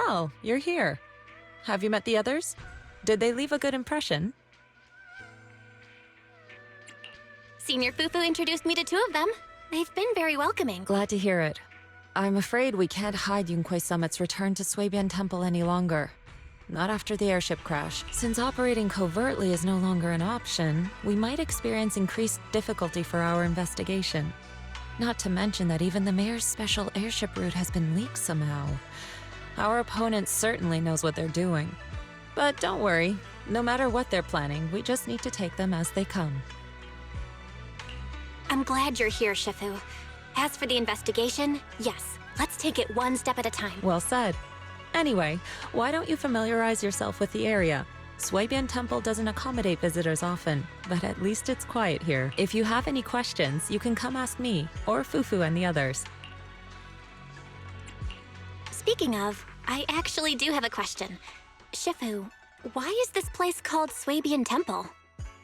Well, you're here. Have you met the others? Did they leave a good impression? Senior Fufu introduced me to two of them. They've been very welcoming. Glad to hear it. I'm afraid we can't hide Yunkui Summit's return to Swabian Temple any longer. Not after the airship crash. Since operating covertly is no longer an option, we might experience increased difficulty for our investigation. Not to mention that even the mayor's special airship route has been leaked somehow. Our opponent certainly knows what they're doing. But don't worry, no matter what they're planning, we just need to take them as they come. I'm glad you're here, Shifu. As for the investigation, yes, let's take it one step at a time. Well said. Anyway, why don't you familiarize yourself with the area? Swabian Temple doesn't accommodate visitors often, but at least it's quiet here. If you have any questions, you can come ask me, or Fufu and the others. Speaking of, I actually do have a question. Shifu, why is this place called Swabian Temple?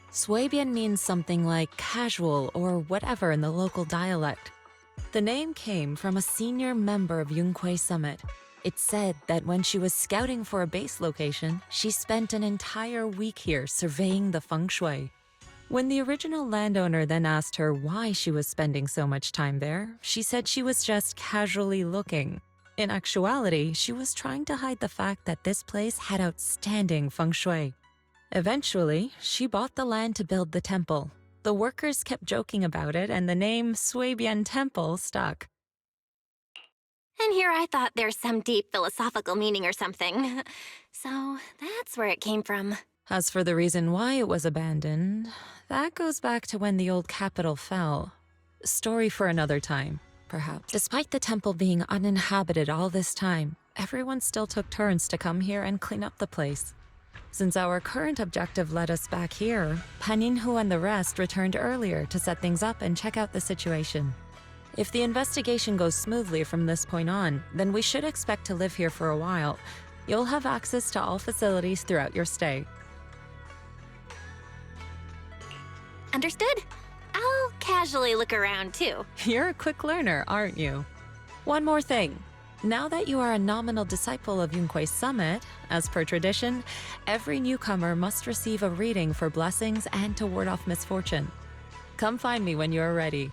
Swabian means something like casual or whatever in the local dialect. The name came from a senior member of Yunkui Summit. It's said that when she was scouting for a base location, she spent an entire week here surveying the feng shui. When the original landowner then asked her why she was spending so much time there, she said she was just casually looking. In actuality, she was trying to hide the fact that this place had outstanding feng shui. Eventually, she bought the land to build the temple. The workers kept joking about it, and the name Swabian Temple stuck. And here I thought there's some deep philosophical meaning or something. So that's where it came from. As for the reason why it was abandoned, that goes back to when the old capital fell. Story for another time, perhaps. Despite the temple being uninhabited all this time, everyone still took turns to come here and clean up the place. Since our current objective led us back here, Paninhu and the rest returned earlier to set things up and check out the situation. If the investigation goes smoothly from this point on, then we should expect to live here for a while. You'll have access to all facilities throughout your stay. Understood? I'll casually look around too. You're a quick learner, aren't you? One more thing. Now that you are a nominal disciple of Yunkui Summit, as per tradition, every newcomer must receive a reading for blessings and to ward off misfortune. Come find me when you are ready.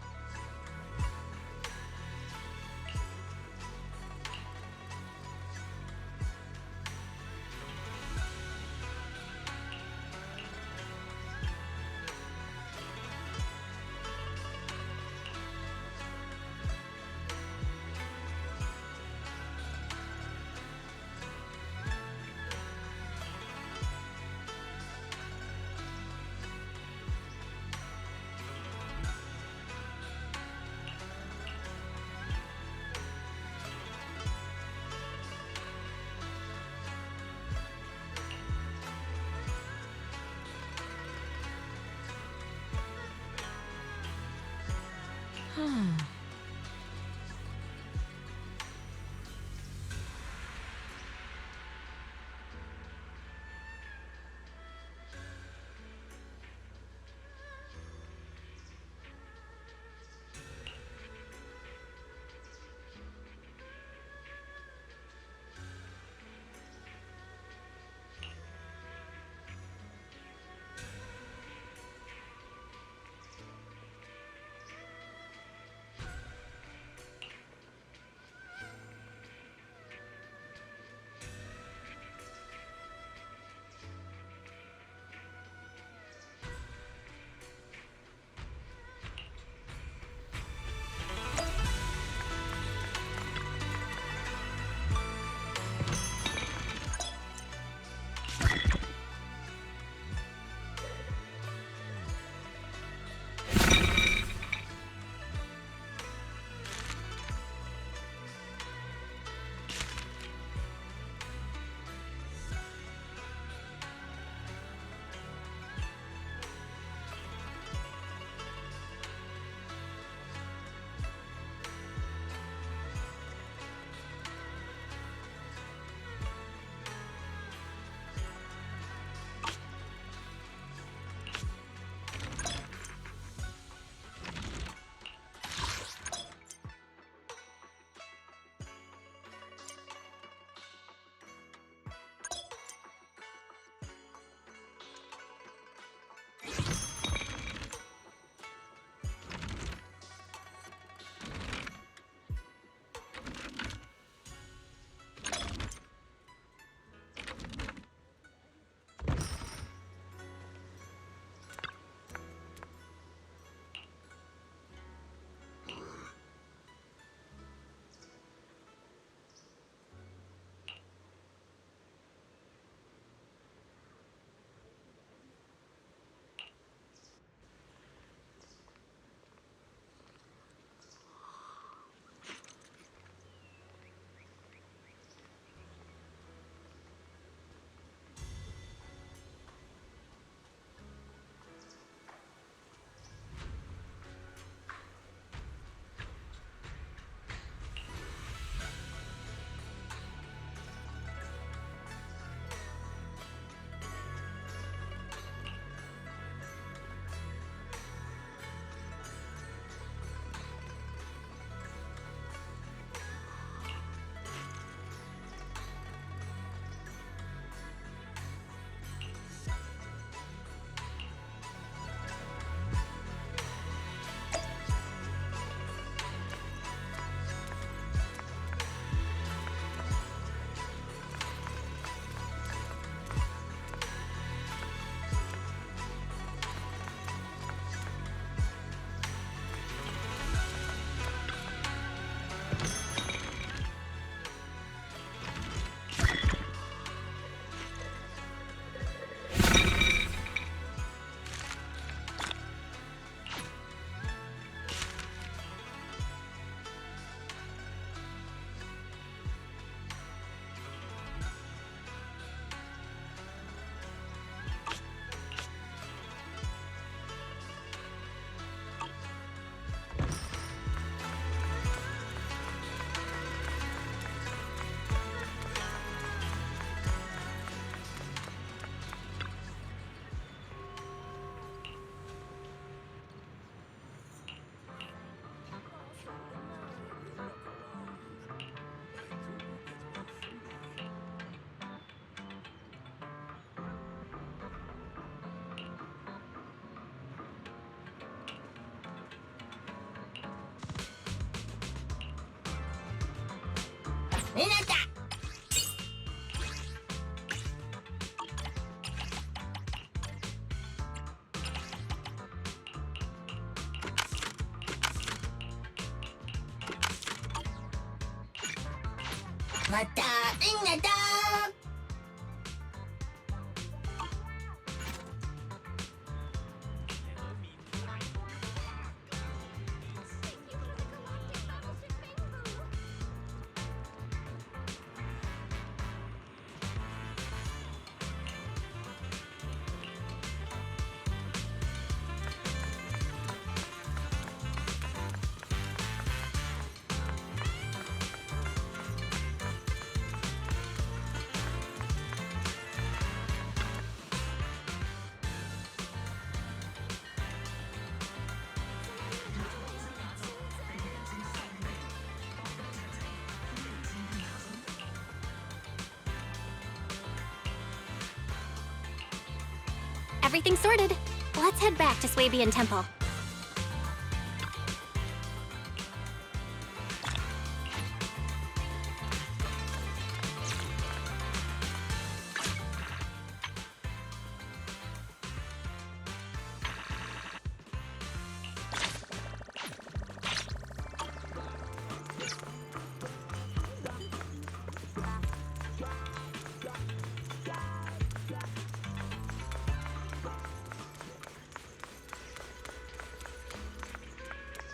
Everything's sorted. Let's head back to Swabian Temple.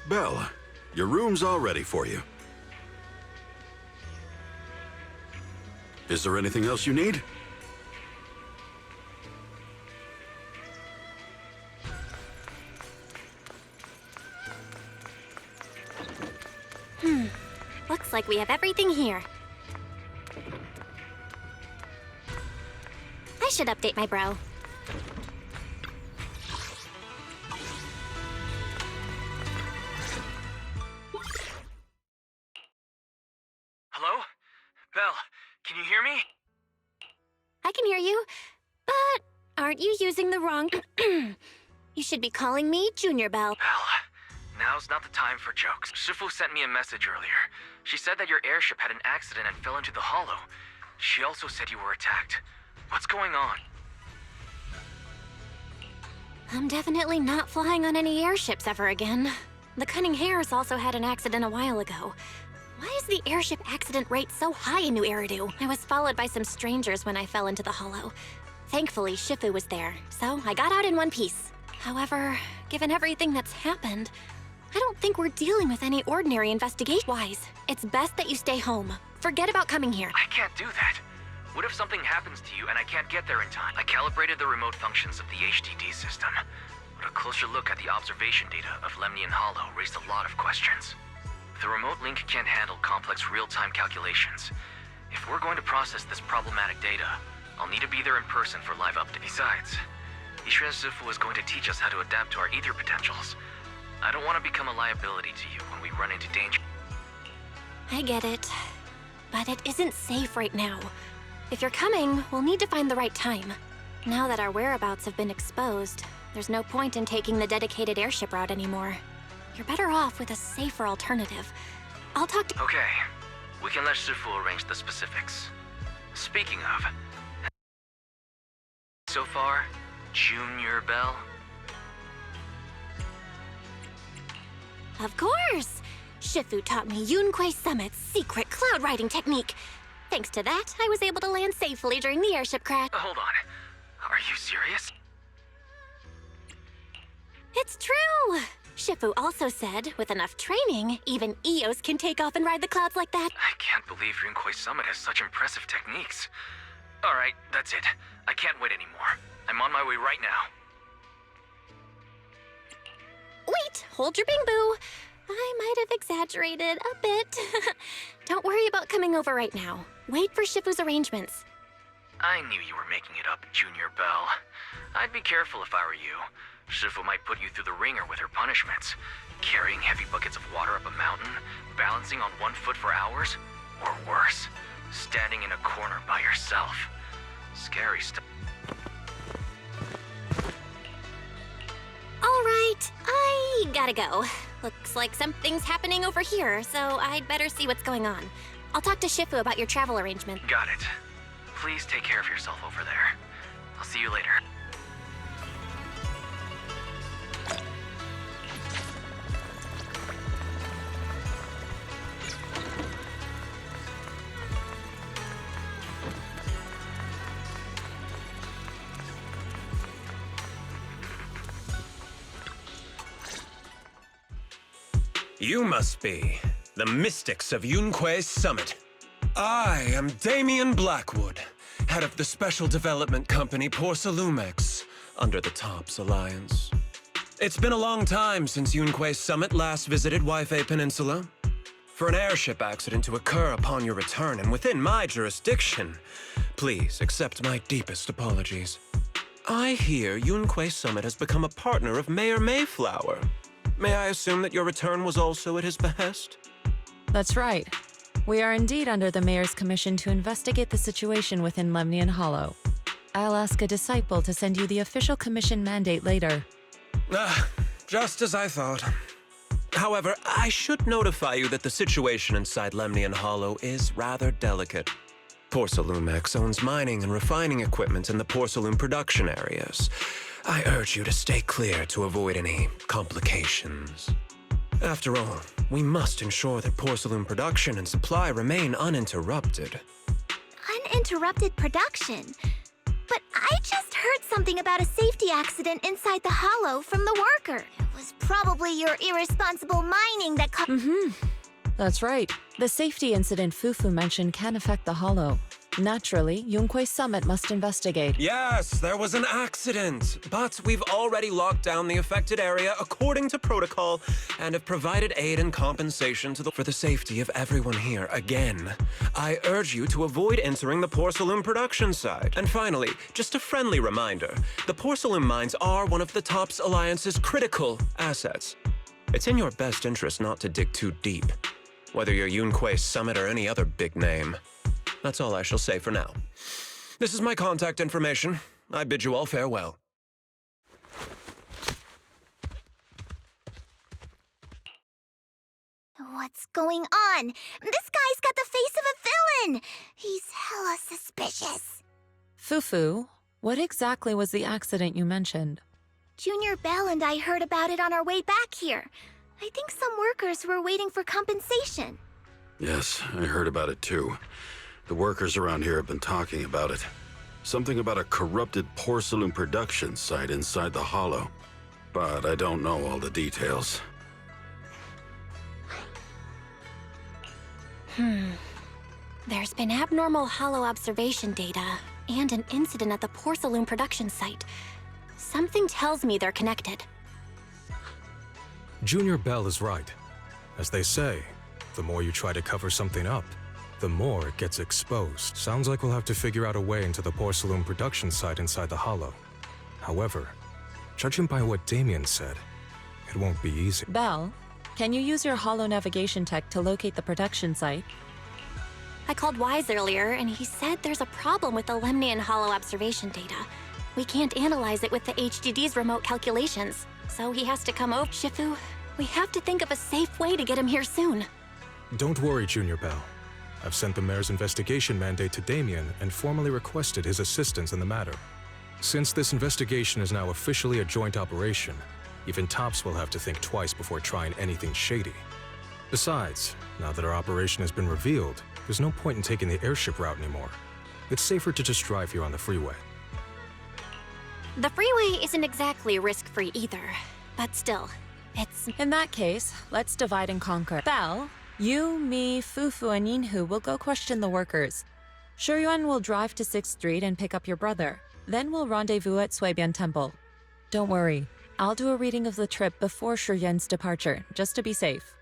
Belle, your room's all ready for you. Is there anything else you need? Looks like we have everything here. I should update my bro. Hello? Belle, can you hear me? I can hear you, but aren't you using the wrong... You should be calling me Junior Belle. Belle, now's not the time for jokes. Shifu sent me a message earlier. She said that your airship had an accident and fell into the hollow. She also said you were attacked. What's going on? I'm definitely not flying on any airships ever again. The Cunning Hares also had an accident a while ago. Why is the airship accident rate so high in New Eridu? I was followed by some strangers when I fell into the hollow. Thankfully, Shifu was there, so I got out in one piece. However, given everything that's happened, I don't think we're dealing with any ordinary investigation-wise. It's best that you stay home. Forget about coming here. I can't do that. What if something happens to you and I can't get there in time? I calibrated the remote functions of the HDD system, but a closer look at the observation data of Lemnian Hollow raised a lot of questions. The remote link can't handle complex real-time calculations. If we're going to process this problematic data, I'll need to be there in person for live updates. Besides, Ishren Sifu is going to teach us how to adapt to our ether potentials. I don't want to become a liability to you when we run into danger. I get it, but it isn't safe right now. If you're coming, we'll need to find the right time. Now that our whereabouts have been exposed, there's no point in taking the dedicated airship route anymore. You're better off with a safer alternative. I'll talk to— Okay, we can let Shifu arrange the specifics. Speaking of, so far, Junior Belle? Of course! Shifu taught me Yunkui Summit's secret cloud riding technique. Thanks to that, I was able to land safely during the airship crash. Hold on. Are you serious? It's true! Shifu also said, with enough training, even Eos can take off and ride the clouds like that. I can't believe Yunkui Summit has such impressive techniques. Alright, that's it. I can't wait anymore. I'm on my way right now. Wait, hold your bing boo. I might have exaggerated a bit. Don't worry about coming over right now. Wait for Shifu's arrangements. I knew you were making it up, Junior Bell. I'd be careful if I were you. Shifu might put you through the ringer with her punishments. Carrying heavy buckets of water up a mountain, balancing on 1 foot for hours, or worse, standing in a corner by yourself. Scary stuff. All right, I gotta go. Looks like something's happening over here, so I'd better see what's going on. I'll talk to Shifu about your travel arrangement. Got it. Please take care of yourself over there. I'll see you later. You must be the mystics of Yunkui Summit. I am Damien Blackwood, head of the special development company Porcelumex, under the TOPS Alliance. It's been a long time since Yunkui Summit last visited Waifei Peninsula. For an airship accident to occur upon your return and within my jurisdiction, please accept my deepest apologies. I hear Yunkui Summit has become a partner of Mayor Mayflower. May I assume that your return was also at his behest? That's right. We are indeed under the Mayor's commission to investigate the situation within Lemnian Hollow. I'll ask a disciple to send you the official commission mandate later. Just as I thought. However, I should notify you that the situation inside Lemnian Hollow is rather delicate. Porcelumex owns mining and refining equipment in the porcelain production areas. I urge you to stay clear to avoid any complications. After all, we must ensure that porcelain production and supply remain uninterrupted. Uninterrupted production? But I just heard something about a safety accident inside the hollow from the worker. It was probably your irresponsible mining that That's right. The safety incident Fufu mentioned can affect the Hollow. Naturally, Yunkui Summit must investigate. Yes, there was an accident, but we've already locked down the affected area according to protocol and have provided aid and compensation for the safety of everyone here. Again, I urge you to avoid entering the porcelain production site. And finally, just a friendly reminder, the porcelain mines are one of the TOPS Alliance's critical assets. It's in your best interest not to dig too deep, whether you're Yunkui Summit or any other big name. That's all I shall say for now. This is my contact information. I bid you all farewell. What's going on? This guy's got the face of a villain! He's hella suspicious. Fufu, what exactly was the accident you mentioned? Junior Bell and I heard about it on our way back here. I think some workers were waiting for compensation. Yes, I heard about it too. The workers around here have been talking about it. Something about a corrupted porcelain production site inside the hollow. But I don't know all the details. There's been abnormal hollow observation data and an incident at the porcelain production site. Something tells me they're connected. Junior Bell is right. As they say, the more you try to cover something up, the more it gets exposed. Sounds like we'll have to figure out a way into the porcelain production site inside the hollow. However, judging by what Damien said, it won't be easy. Belle, can you use your Hollow navigation tech to locate the production site? I called Wise earlier, and he said there's a problem with the Lemnian Hollow observation data. We can't analyze it with the HDD's remote calculations, so he has to come over. Shifu, we have to think of a safe way to get him here soon. Don't worry, Junior Bell. I've sent the mayor's investigation mandate to Damien and formally requested his assistance in the matter. Since this investigation is now officially a joint operation, even TOPS will have to think twice before trying anything shady. Besides, now that our operation has been revealed, there's no point in taking the airship route anymore. It's safer to just drive here on the freeway. The freeway isn't exactly risk-free either, but still, it's... In that case, let's divide and conquer. Belle, you, me, Fufu, and Yinhu will go question the workers. Shuyuan will drive to 6th Street and pick up your brother. Then we'll rendezvous at Suibian Temple. Don't worry, I'll do a reading of the trip before Shuyuan's departure, just to be safe.